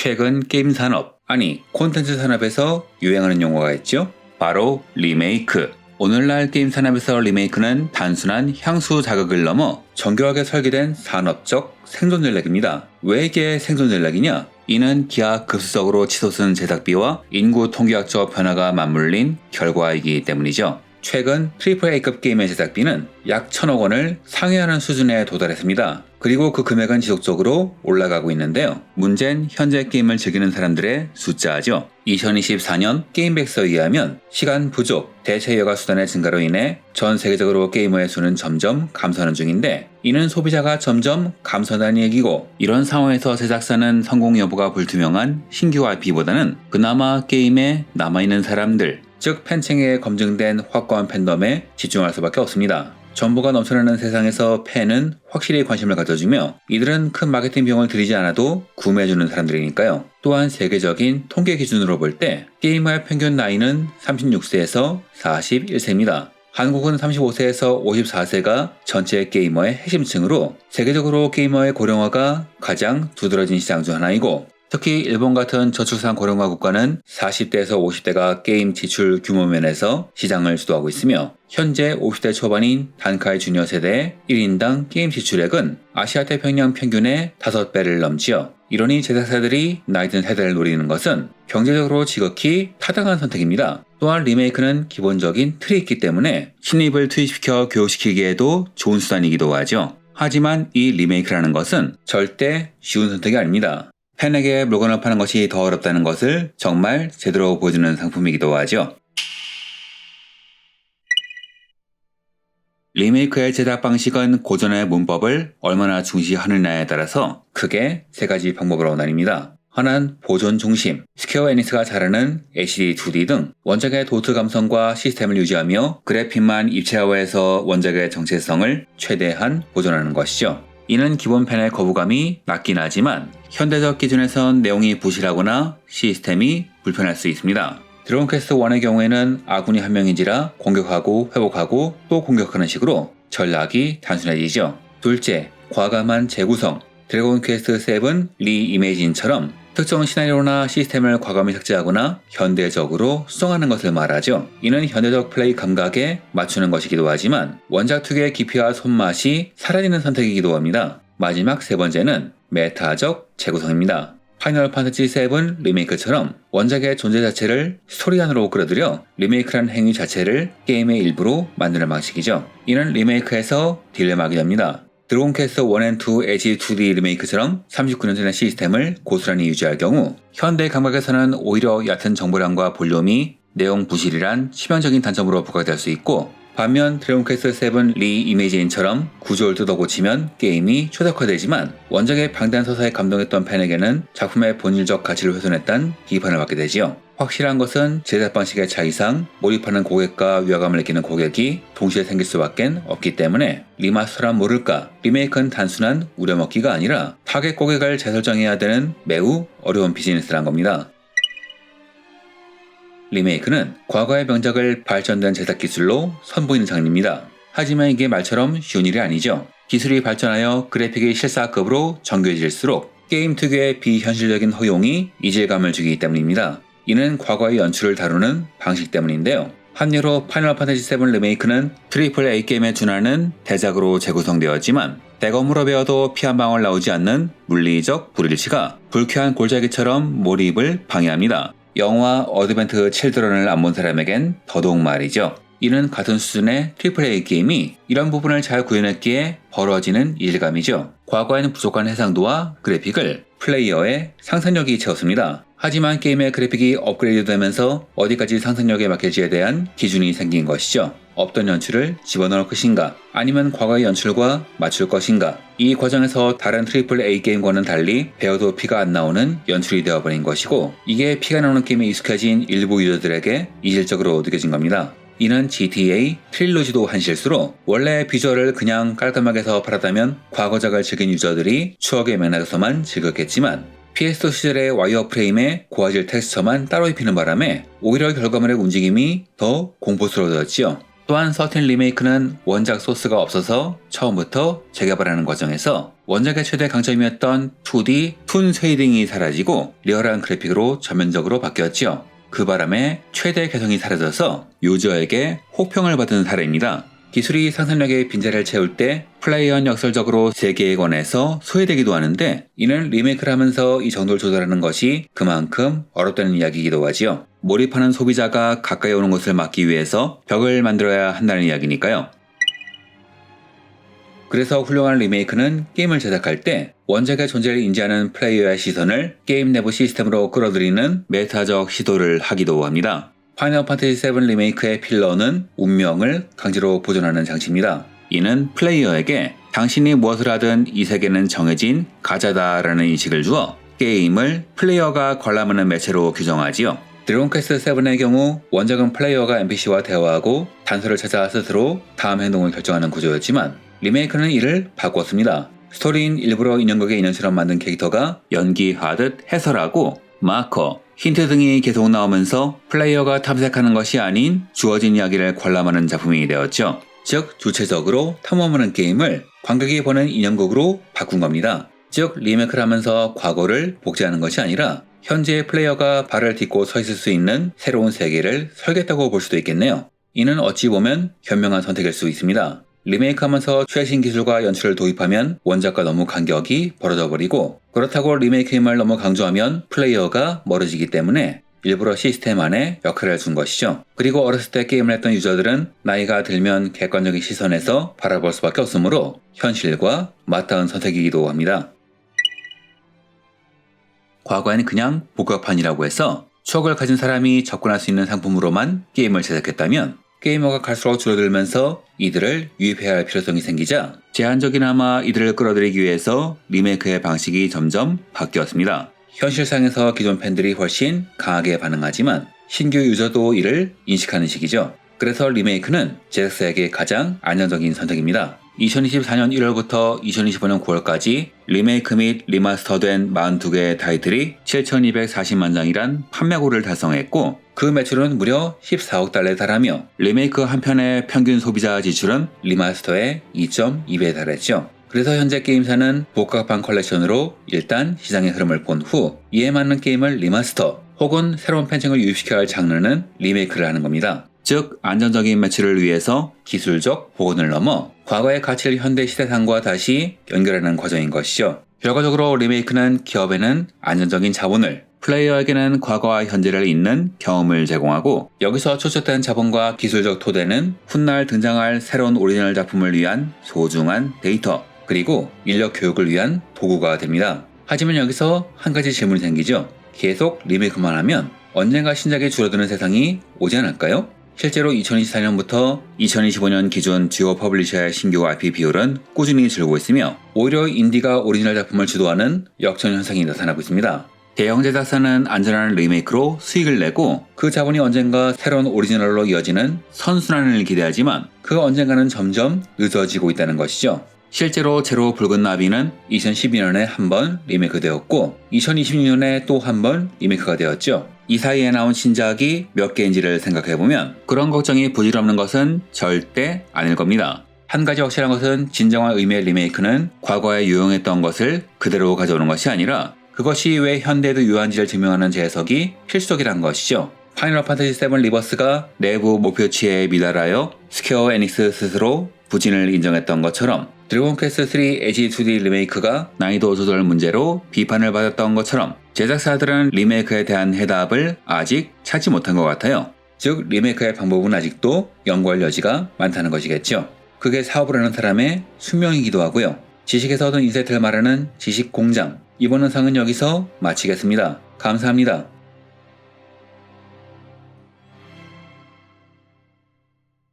최근 게임 산업, 아니 콘텐츠 산업에서 유행하는 용어가 있죠. 바로 리메이크. 오늘날 게임 산업에서 리메이크는 단순한 향수 자극을 넘어 정교하게 설계된 산업적 생존 전략입니다. 왜 이게 생존 전략이냐? 이는 기하급수적으로 치솟은 제작비와 인구 통계학적 변화가 맞물린 결과이기 때문이죠. 최근 AAA급 게임의 제작비는 약 1,000억 원을 상회하는 수준에 도달했습니다. 그리고 그 금액은 지속적으로 올라가고 있는데요. 문제는 현재 게임을 즐기는 사람들의 숫자죠. 2024년 게임백서에 의하면 시간 부족, 대체 여가 수단의 증가로 인해 전 세계적으로 게이머의 수는 점점 감소하는 중인데, 이는 소비자가 점점 감소한다는 얘기고, 이런 상황에서 제작사는 성공 여부가 불투명한 신규 IP보다는 그나마 게임에 남아있는 사람들, 즉 팬층에 검증된 확고한 팬덤에 집중할 수밖에 없습니다. 정보가 넘쳐나는 세상에서 팬은 확실히 관심을 가져주며 이들은 큰 마케팅 비용을 들이지 않아도 구매해주는 사람들이니까요. 또한 세계적인 통계 기준으로 볼 때 게이머의 평균 나이는 36세에서 41세입니다. 한국은 35세에서 54세가 전체 게이머의 핵심층으로 세계적으로 게이머의 고령화가 가장 두드러진 시장 중 하나이고, 특히 일본 같은 저출산 고령화 국가는 40대에서 50대가 게임 지출 규모 면에서 시장을 주도하고 있으며, 현재 50대 초반인 단카이 주니어 세대의 1인당 게임 지출액은 아시아 태평양 평균의 5배를 넘지요. 이러니 제작사들이 나이 든 세대를 노리는 것은 경제적으로 지극히 타당한 선택입니다. 또한 리메이크는 기본적인 틀이 있기 때문에 신입을 투입시켜 교육시키기에도 좋은 수단이기도 하죠. 하지만 이 리메이크라는 것은 절대 쉬운 선택이 아닙니다. 팬에게 물건을 파는 것이 더 어렵다는 것을 정말 제대로 보여주는 상품이기도 하죠. 리메이크의 제작 방식은 고전의 문법을 얼마나 중시하느냐에 따라서 크게 3가지 방법으로 나뉩니다. 하나는 보존 중심, 스퀘어 에닉스가 잘하는 HD 2D 등 원작의 도트 감성과 시스템을 유지하며 그래픽만 입체화해서 원작의 정체성을 최대한 보존하는 것이죠. 이는 기본 팬의 거부감이 낮긴 하지만 현대적 기준에선 내용이 부실하거나 시스템이 불편할 수 있습니다. 드래곤 퀘스트 1의 경우에는 아군이 한 명인지라 공격하고 회복하고 또 공격하는 식으로 전략이 단순해지죠. 둘째, 과감한 재구성. 드래곤 퀘스트 7 리이메이진처럼 특정 시나리오나 시스템을 과감히 삭제하거나 현대적으로 수정하는 것을 말하죠. 이는 현대적 플레이 감각에 맞추는 것이기도 하지만 원작 특유의 깊이와 손맛이 사라지는 선택이기도 합니다. 마지막 3번째는 메타적 재구성입니다. 파이널 판타지 7 리메이크처럼 원작의 존재 자체를 스토리 안으로 끌어들여 리메이크란 행위 자체를 게임의 일부로 만드는 방식이죠. 이는 리메이크에서 딜레마가 됩니다. 드래곤 퀘스트 1&2 HD 2D 리메이크처럼 39년 전의 시스템을 고스란히 유지할 경우 현대 감각에서는 오히려 얕은 정보량과 볼륨이 내용 부실이란 치명적인 단점으로 부각될 수 있고, 반면 드래곤 퀘스트 7 리이메이진처럼 구조를 뜯어고치면 게임이 최적화되지만 원작의 방대한 서사에 감동했던 팬에게는 작품의 본질적 가치를 훼손했다는 비판을 받게 되지요. 확실한 것은 제작 방식의 차이상 몰입하는 고객과 위화감을 느끼는 고객이 동시에 생길 수밖에 없기 때문에 리마스터란 모를까, 리메이크는 단순한 우려먹기가 아니라 타겟 고객을 재설정해야 되는 매우 어려운 비즈니스란 겁니다. 리메이크는 과거의 명작을 발전된 제작 기술로 선보이는 장르입니다. 하지만 이게 말처럼 쉬운 일이 아니죠. 기술이 발전하여 그래픽이 실사급으로 정교해질수록 게임 특유의 비현실적인 허용이 이질감을 주기 때문입니다. 이는 과거의 연출을 다루는 방식 때문인데요. 한 예로 파이널 판타지 7 리메이크는 AAA 게임에 준하는 대작으로 재구성되었지만 대검으로 배워도 피 한 방울 나오지 않는 물리적 불일치가 불쾌한 골짜기처럼 몰입을 방해합니다. 영화 어드벤트 칠드런을 안 본 사람에겐 더더욱 말이죠. 이는 같은 수준의 AAA 게임이 이런 부분을 잘 구현했기에 벌어지는 이질감이죠. 과거에는 부족한 해상도와 그래픽을 플레이어의 상상력이 채웠습니다. 하지만 게임의 그래픽이 업그레이드 되면서 어디까지 상상력에 맡길지에 대한 기준이 생긴 것이죠. 없던 연출을 집어넣을 것인가, 아니면 과거의 연출과 맞출 것인가. 이 과정에서 다른 AAA 게임과는 달리 배워도 피가 안 나오는 연출이 되어버린 것이고, 이게 피가 나오는 게임에 익숙해진 일부 유저들에게 이질적으로 느껴진 겁니다. 이는 GTA 트릴로지도 한 실수로 원래 비주얼을 그냥 깔끔하게 해서 팔았다면 과거작을 즐긴 유저들이 추억의 맥락에서만 즐겼겠지만, PS2 시절의 와이어 프레임에 고화질 텍스처만 따로 입히는 바람에 오히려 결과물의 움직임이 더 공포스러워졌지요. 또한 13 리메이크는 원작 소스가 없어서 처음부터 재개발하는 과정에서 원작의 최대 강점이었던 2D 툰 쉐이딩이 사라지고 리얼한 그래픽으로 전면적으로 바뀌었지요. 그 바람에 최대 개성이 사라져서 유저에게 혹평을 받은 사례입니다. 기술이 상상력의 빈자리를 채울 때 플레이어는 역설적으로 세계에 관해서 소외되기도 하는데 이는 리메이크를 하면서 이 정도를 조절하는 것이 그만큼 어렵다는 이야기이기도 하지요. 몰입하는 소비자가 가까이 오는 것을 막기 위해서 벽을 만들어야 한다는 이야기니까요. 그래서 훌륭한 리메이크는 게임을 제작할 때 원작의 존재를 인지하는 플레이어의 시선을 게임 내부 시스템으로 끌어들이는 메타적 시도를 하기도 합니다. 파이널 판타지 7 리메이크의 필러는 운명을 강제로 보존하는 장치입니다. 이는 플레이어에게 당신이 무엇을 하든 이 세계는 정해진 가짜다라는 인식을 주어 게임을 플레이어가 관람하는 매체로 규정하지요. 드래곤 퀘스트 7의 경우 원작은 플레이어가 NPC와 대화하고 단서를 찾아 스스로 다음 행동을 결정하는 구조였지만 리메이크는 이를 바꿨습니다. 스토리인 일부러 인형극의 인형처럼 만든 캐릭터가 연기하듯 해설하고 마커, 힌트 등이 계속 나오면서 플레이어가 탐색하는 것이 아닌 주어진 이야기를 관람하는 작품이 되었죠. 즉 주체적으로 탐험하는 게임을 관객이 보는 인형극으로 바꾼 겁니다. 즉 리메이크를 하면서 과거를 복제하는 것이 아니라 현재의 플레이어가 발을 딛고 서 있을 수 있는 새로운 세계를 설계했다고 볼 수도 있겠네요. 이는 어찌 보면 현명한 선택일 수 있습니다. 리메이크하면서 최신 기술과 연출을 도입하면 원작과 너무 간격이 벌어져 버리고 그렇다고 리메이크 힘을 너무 강조하면 플레이어가 멀어지기 때문에 일부러 시스템 안에 역할을 준 것이죠. 그리고 어렸을 때 게임을 했던 유저들은 나이가 들면 객관적인 시선에서 바라볼 수밖에 없으므로 현실과 맞닿은 선택이기도 합니다. 과거에는 그냥 복합판이라고 해서 추억을 가진 사람이 접근할 수 있는 상품으로만 게임을 제작했다면 게이머가 갈수록 줄어들면서 이들을 유입해야 할 필요성이 생기자 제한적이나마 이들을 끌어들이기 위해서 리메이크의 방식이 점점 바뀌었습니다. 현실상에서 기존 팬들이 훨씬 강하게 반응하지만 신규 유저도 이를 인식하는 시기죠. 그래서 리메이크는 제작사에게 가장 안정적인 선택입니다. 2024년 1월부터 2025년 9월까지 리메이크 및 리마스터된 42개의 타이틀이 7,240만 장이란 판매고를 달성했고 그 매출은 무려 14억 달러에 달하며 리메이크 한 편의 평균 소비자 지출은 리마스터의 2.2배에 달했죠. 그래서 현재 게임사는 복합판 컬렉션으로 일단 시장의 흐름을 본 후 이에 맞는 게임을 리마스터 혹은 새로운 팬층을 유입시켜야 할 장르는 리메이크를 하는 겁니다. 즉 안정적인 매출을 위해서 기술적 보완을 넘어 과거의 가치를 현대 시대상과 다시 연결하는 과정인 것이죠. 결과적으로 리메이크는 기업에는 안정적인 자본을, 플레이어에게는 과거와 현재를 잇는 경험을 제공하고 여기서 초축된 자본과 기술적 토대는 훗날 등장할 새로운 오리지널 작품을 위한 소중한 데이터 그리고 인력 교육을 위한 도구가 됩니다. 하지만 여기서 한 가지 질문이 생기죠. 계속 리메이크만 하면 언젠가 신작이 줄어드는 세상이 오지 않을까요? 실제로 2024년부터 2025년 기준 주요 퍼블리셔의 신규 IP 비율은 꾸준히 줄고 있으며 오히려 인디가 오리지널 작품을 주도하는 역전 현상이 나타나고 있습니다. 대형 제작사는 안전한 리메이크로 수익을 내고 그 자본이 언젠가 새로운 오리지널로 이어지는 선순환을 기대하지만 그 언젠가는 점점 늦어지고 있다는 것이죠. 실제로 제로 붉은 나비는 2012년에 한 번 리메이크 되었고 2026년에 또 한 번 리메이크가 되었죠. 이 사이에 나온 신작이 몇 개인지를 생각해보면 그런 걱정이 부질없는 것은 절대 아닐 겁니다. 한 가지 확실한 것은 진정한 의미의 리메이크는 과거에 유용했던 것을 그대로 가져오는 것이 아니라 그것이 왜 현대에도 유효한지를 증명하는 재해석이 필수적이란 것이죠. 파이널 판타지 7 리버스가 내부 목표치에 미달하여 스퀘어 에닉스 스스로 부진을 인정했던 것처럼 드래곤 퀘스트 3 에지 2D 리메이크가 난이도 조절 문제로 비판을 받았던 것처럼 제작사들은 리메이크에 대한 해답을 아직 찾지 못한 것 같아요. 즉 리메이크의 방법은 아직도 연구할 여지가 많다는 것이겠죠. 그게 사업을 하는 사람의 숙명이기도 하고요. 지식에서 얻은 인사이트를 말하는 지식공장 이번 영상은 여기서 마치겠습니다. 감사합니다.